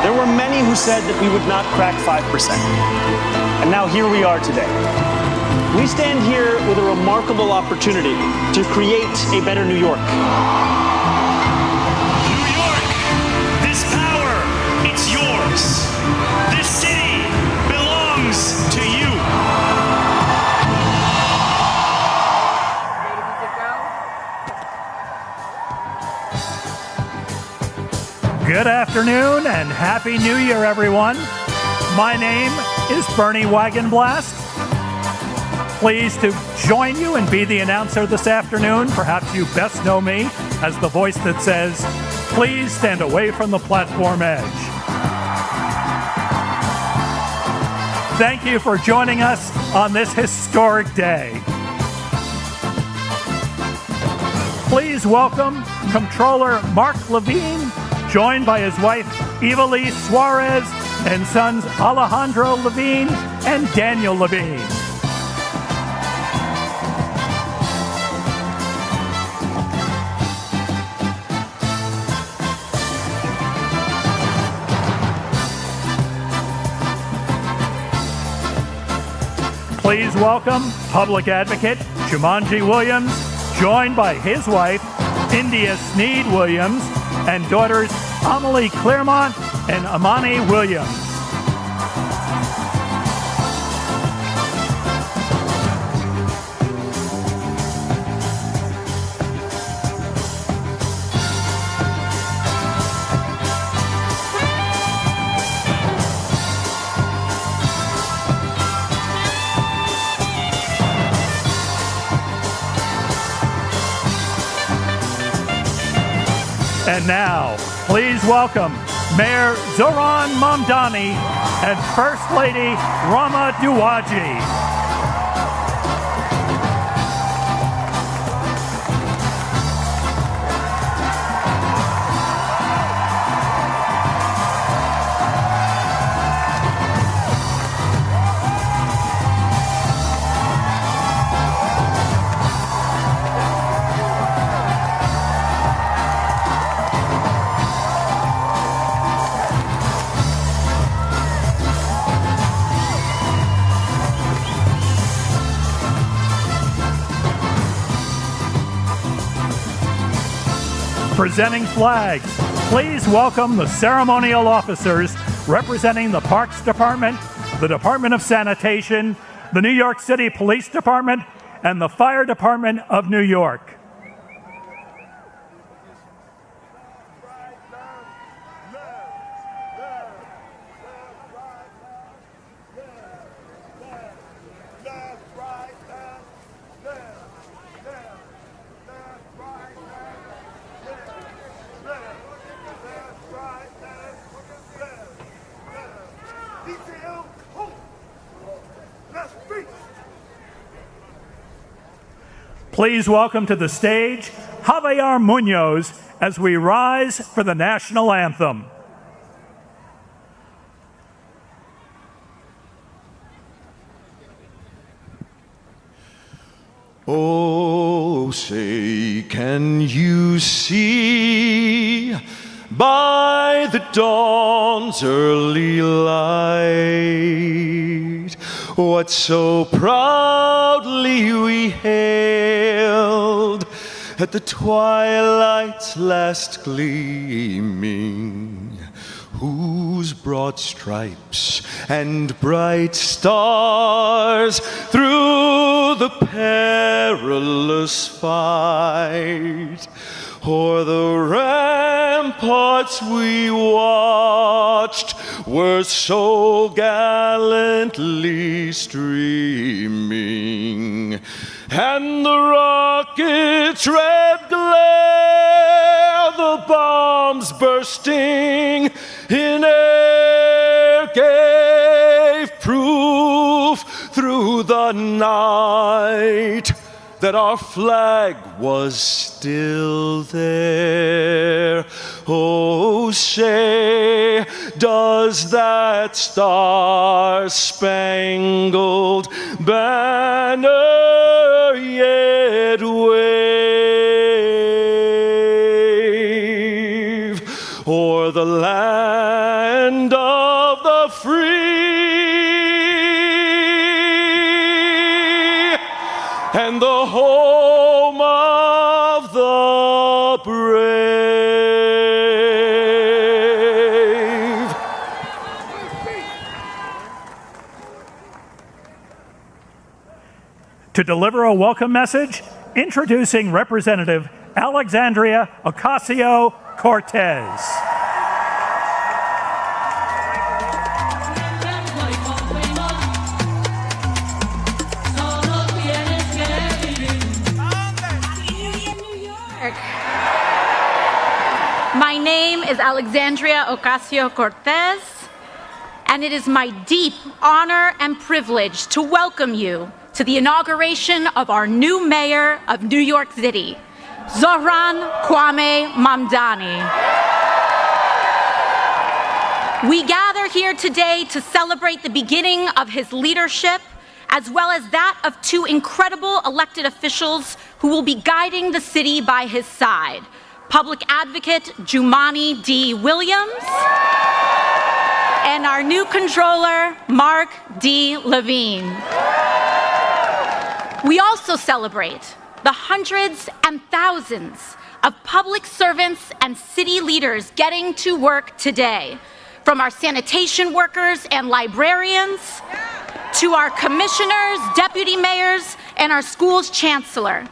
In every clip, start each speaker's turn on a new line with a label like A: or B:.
A: There were many who said that we would not crack 5%. And now here we are today. We stand here with a remarkable opportunity to create a better New York.
B: New York, this power, it's yours. This city belongs to you.
C: Good afternoon and Happy New Year, everyone. My name is Bernie Wagenblast. Pleased to join you and be the announcer this afternoon. Perhaps you best know me as the voice that says, please stand away from the platform edge. Thank you for joining us on this historic day. Please welcome Comptroller Mark Levine, joined by his wife Evilise Suarez and sons Alejandro Levine and Daniel Levine. Please welcome Public Advocate Jumanji Williams, joined by his wife India Sneed Williams and daughters Amelie Claremont and Amani Williams. And now, please welcome Mayor Zoran Mamdani and First Lady Rama Duwaji. Presenting flags, please welcome the ceremonial officers representing the Parks Department, the Department of Sanitation, the New York City Police Department, and the Fire Department of New York. Please welcome to the stage Javier Munoz as we rise for the national anthem.
D: Oh, say, can you see by the dawn's early light what so proudly we hailed at the twilight's last gleaming, whose broad stripes and bright stars through the perilous fight o'er the ramparts we watched were so gallantly streaming, and the rocket's red glare, the bombs bursting in air, gave proof through the night that our flag was still there. Oh, say, does that star-spangled banner yet wave o'er the the land of the free and the home of the brave.
C: To deliver a welcome message, introducing Representative Alexandria Ocasio-Cortez.
E: My name is Alexandria Ocasio-Cortez, and it is my deep honor and privilege to welcome you to the inauguration of our new mayor of New York City, Zohran Kwame Mamdani. We gather here today to celebrate the beginning of his leadership, as well as that of two incredible elected officials who will be guiding the city by his side, Public Advocate Jumani D. Williams and our new controller, Mark D. Levine. We also celebrate the hundreds and thousands of public servants and city leaders getting to work today, from our sanitation workers and librarians to our commissioners, deputy mayors, and our school's chancellor,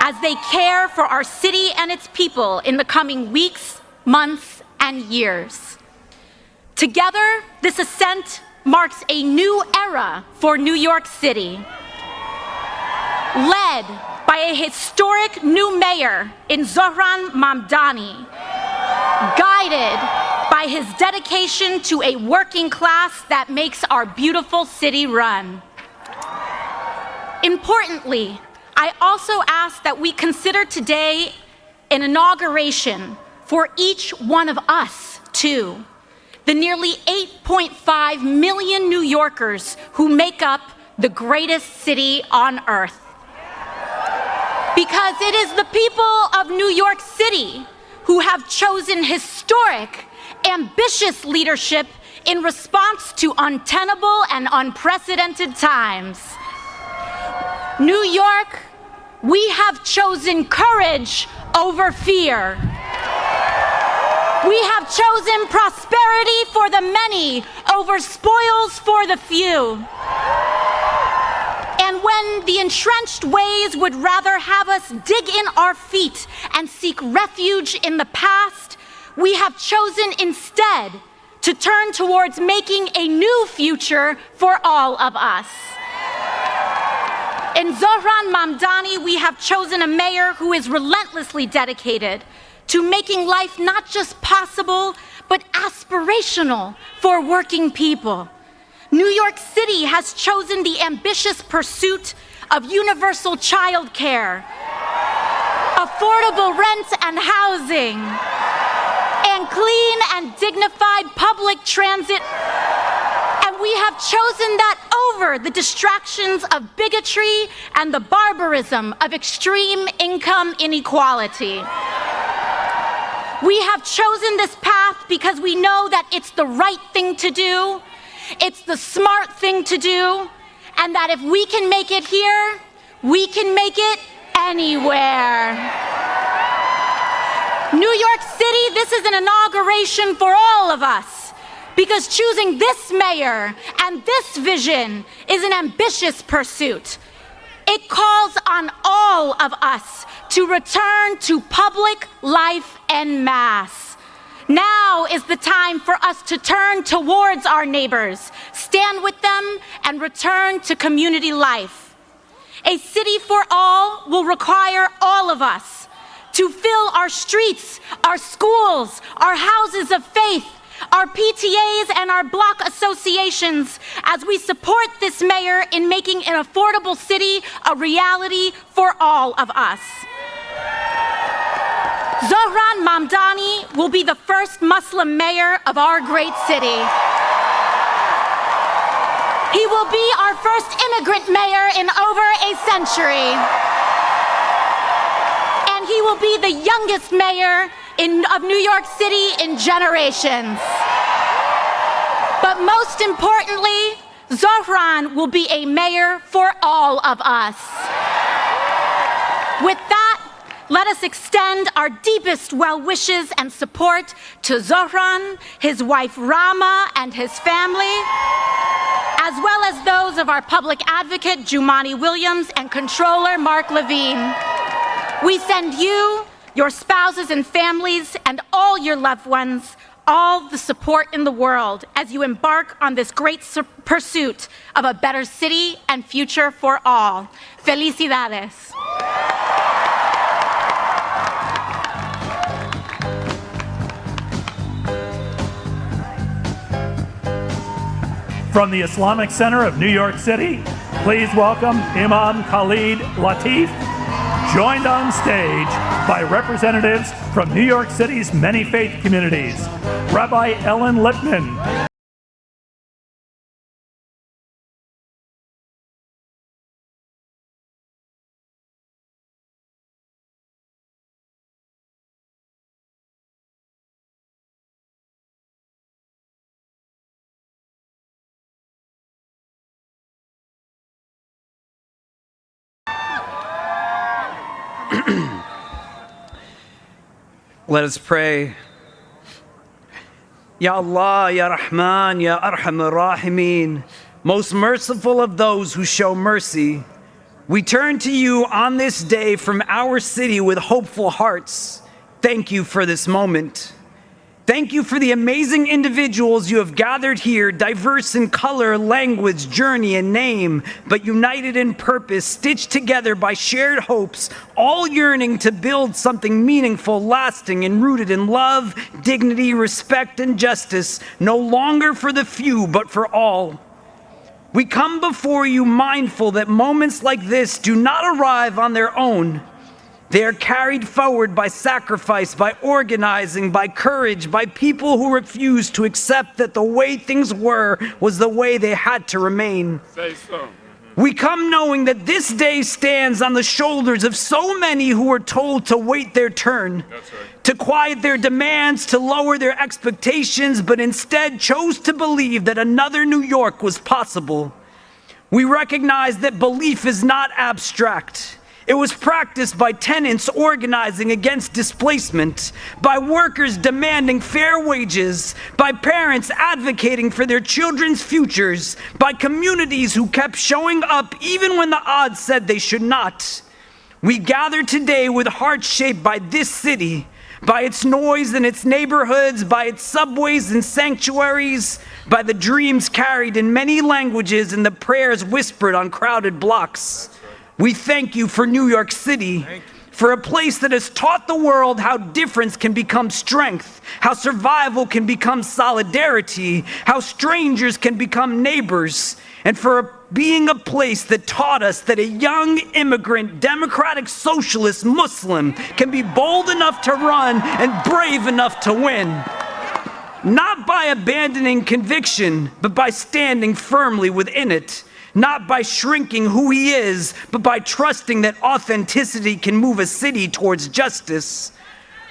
E: as they care for our city and its people in the coming weeks, months, and years. Together, this ascent marks a new era for New York City, led by a historic new mayor in Zohran Mamdani, guided by his dedication to a working class that makes our beautiful city run. Importantly, I also ask that we consider today an inauguration for each one of us, too, the nearly 8.5 million New Yorkers who make up the greatest city on earth. Because it is the people of New York City who have chosen historic, ambitious leadership in response to untenable and unprecedented times. New York, we have chosen courage over fear. We have chosen prosperity for the many over spoils for the few. And when the entrenched ways would rather have us dig in our feet and seek refuge in the past, we have chosen instead to turn towards making a new future for all of us. In Zohran Mamdani, we have chosen a mayor who is relentlessly dedicated to making life not just possible, but aspirational for working people. New York City has chosen the ambitious pursuit of universal child care, affordable rent and housing, and clean and dignified public transit. And we have chosen that over the distractions of bigotry and the barbarism of extreme income inequality. We have chosen this path because we know that it's the right thing to do, it's the smart thing to do, and that if we can make it here, we can make it anywhere. New York City, this is an inauguration for all of us, because choosing this mayor and this vision is an ambitious pursuit. It calls on all of us to return to public life en masse. Now is the time for us to turn towards our neighbors, stand with them, and return to community life. A city for all will require all of us to fill our streets, our schools, our houses of faith, our PTAs, and our block associations as we support this mayor in making an affordable city a reality for all of us. Zohran Mamdani will be the first Muslim mayor of our great city. He will be our first immigrant mayor in over a century. And he will be the youngest mayor of New York City in generations. But most importantly, Zohran will be a mayor for all of us. With that, let us extend our deepest well wishes and support to Zohran, his wife Rama, and his family, as well as those of our public advocate Jumani Williams and controller Mark Levine. We send you, your spouses and families, and all your loved ones all the support in the world as you embark on this great pursuit of a better city and future for all. Felicidades.
C: From the Islamic Center of New York City, please welcome Imam Khalid Latif, joined on stage by representatives from New York City's many faith communities. Rabbi Ellen Lippman,
F: Let us pray. Ya Allah, Ya Rahman, Ya Arhamar Rahimin, most merciful of those who show mercy, we turn to you on this day from our city with hopeful hearts. Thank you for this moment. Thank you for the amazing individuals you have gathered here, diverse in color, language, journey, and name, but united in purpose, stitched together by shared hopes, all yearning to build something meaningful, lasting, and rooted in love, dignity, respect, and justice, no longer for the few, but for all. We come before you mindful that moments like this do not arrive on their own. They are carried forward by sacrifice, by organizing, by courage, by people who refuse to accept that the way things were was the way they had to remain.
D: Say so.
F: We come knowing that this day stands on the shoulders of so many who were told to wait their turn, to quiet their demands, to lower their expectations, but instead chose to believe that another New York was possible. We recognize that belief is not abstract. It was practiced by tenants organizing against displacement, by workers demanding fair wages, by parents advocating for their children's futures, by communities who kept showing up even when the odds said they should not. We gather today with hearts shaped by this city, by its noise in its neighborhoods, by its subways and sanctuaries, by the dreams carried in many languages and the prayers whispered on crowded blocks. We thank you for New York City, for a place that has taught the world how difference can become strength, how survival can become solidarity, how strangers can become neighbors, and for being a place that taught us that a young immigrant, democratic socialist Muslim can be bold enough to run and brave enough to win. Not by abandoning conviction, but by standing firmly within it. Not by shrinking who he is, but by trusting that authenticity can move a city towards justice.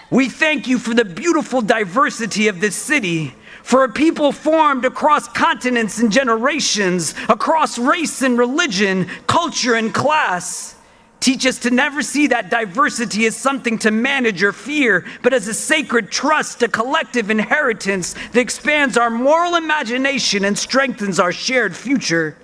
F: We thank you for the beautiful diversity of this city, for a people formed across continents and generations, across race and religion, culture and class. Teach us to never see that diversity as something to manage or fear, but as a sacred trust, a collective inheritance that expands our moral imagination and strengthens our shared future.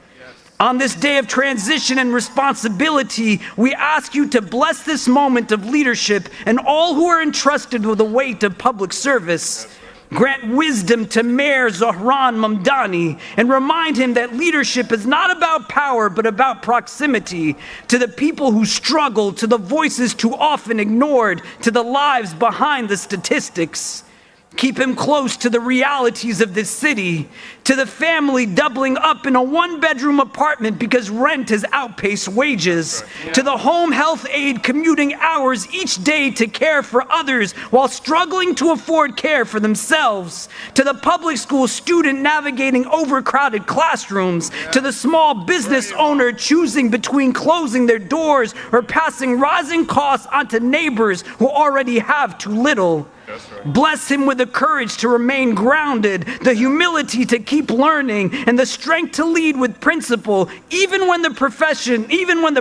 F: On this day of transition and responsibility, we ask you to bless this moment of leadership and all who are entrusted with the weight of public service. Grant wisdom to Mayor Zohran Mamdani and remind him that leadership is not about power, but about proximity to the people who struggle, to the voices too often ignored, to the lives behind the statistics. Keep him close to the realities of this city, to the family doubling up in a one-bedroom apartment because rent has outpaced wages, to the home health aide commuting hours each day to care for others while struggling to afford care for themselves, to the public school student navigating overcrowded classrooms, to the small business owner choosing between closing their doors or passing rising costs onto neighbors who already have too little. Bless him with the courage to remain grounded, the humility to keep learning, and the strength to lead with principle, even when the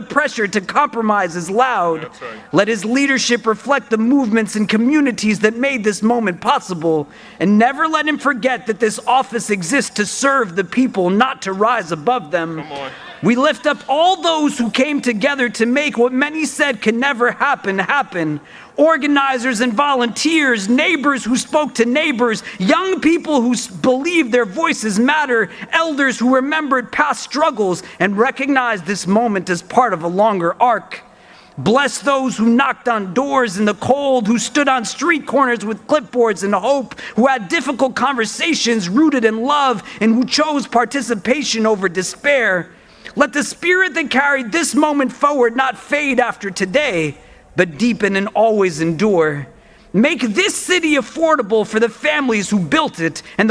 F: pressure to compromise is loud. Let his leadership reflect the movements and communities that made this moment possible, and never let him forget that this office exists to serve the people, not to rise above them. We lift up all those who came together to make what many said can never happen. Organizers and volunteers, neighbors who spoke to neighbors, young people who believed their voices matter, elders who remembered past struggles and recognized this moment as part of a longer arc. Bless those who knocked on doors in the cold, who stood on street corners with clipboards and hope, who had difficult conversations rooted in love, and who chose participation over despair. Let the spirit that carried this moment forward not fade after today, but deepen and always endure. Make this city affordable for the families who built it and the